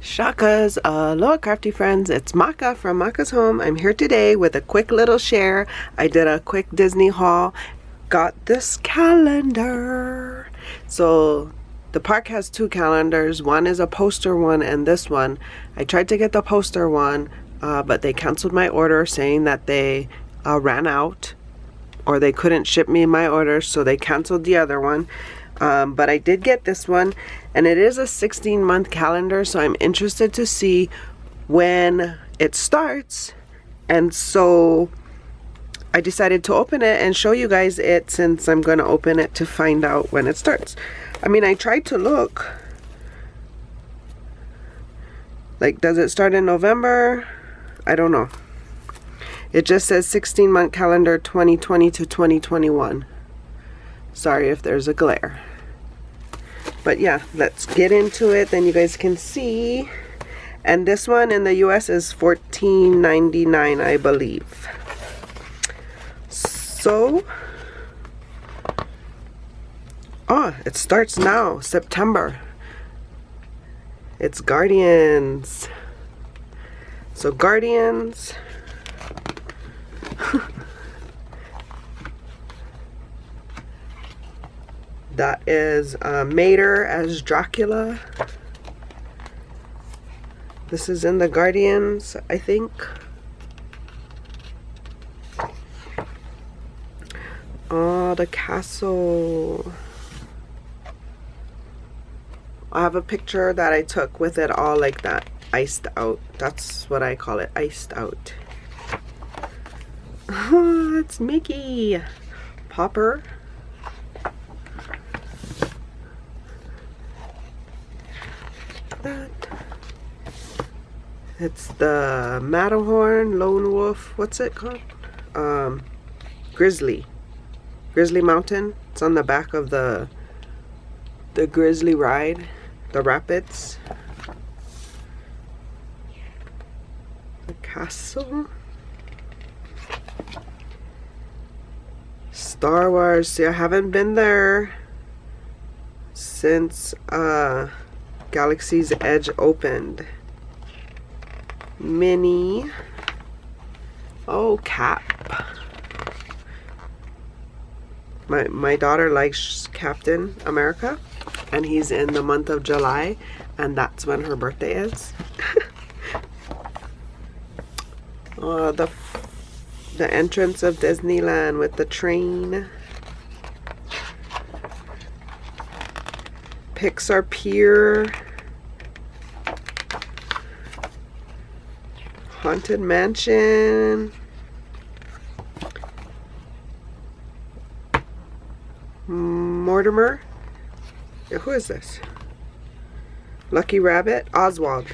Shakas, aloha crafty friends, it's Maka from Makaz Home. I'm here today with a quick little share. I did a quick Disney haul, got this calendar. So the park has two calendars, one is a poster one and this one. I tried to get the poster one, but they canceled my order saying that they ran out or they couldn't ship me my order, so they canceled the other one. But I did get this one, and it is a 16-month calendar, so I'm interested to see when it starts. And so I decided to open it and show you guys it, since I'm going to open it to find out when it starts. I mean, I tried to look. Like, does it start in November? I don't know. It just says 16-month calendar 2020 to 2021. Sorry if there's a glare. But yeah, let's get into it, then you guys can see. And this one in the US is $14.99, I believe. So, it starts now, September. It's Guardians. So Guardians. That is Mater as Dracula. This is in the Guardians, I think. Oh, the castle. I have a picture that I took with it all like that, iced out. That's what I call it, iced out. Oh, it's Mickey. Popper. That. It's the Matterhorn, Lone Wolf, what's it called? Grizzly Mountain. It's on the back of the Grizzly ride, the rapids. The castle. Star Wars. See, I haven't been there since Galaxy's Edge opened. Minnie. Oh, Cap. My daughter likes Captain America, and he's in the month of July, and that's when her birthday is. The entrance of Disneyland with the train. Pixar Pier. Haunted Mansion. Mortimer. Yeah, who is this? Lucky Rabbit. Oswald.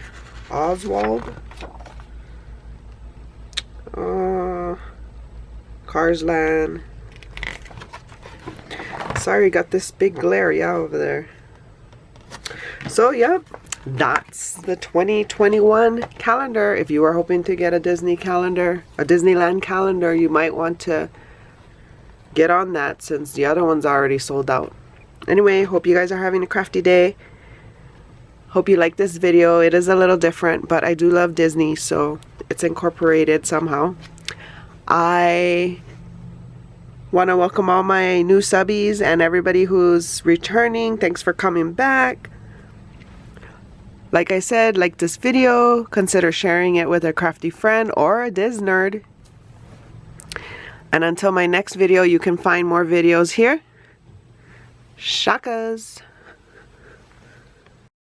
Cars Land. Sorry, got this big glare, yeah, over there. So, yeah, that's the 2021 calendar. If you are hoping to get a Disney calendar, a Disneyland calendar, you might want to get on that, since the other one's already sold out. Anyway, hope you guys are having a crafty day. Hope you like this video. It is a little different, but I do love Disney, so it's incorporated somehow. I want to welcome all my new subbies and everybody who's returning. Thanks for coming back. Like I said, like this video, consider sharing it with a crafty friend or a Diz nerd. And until my next video, you can find more videos here. Shakas.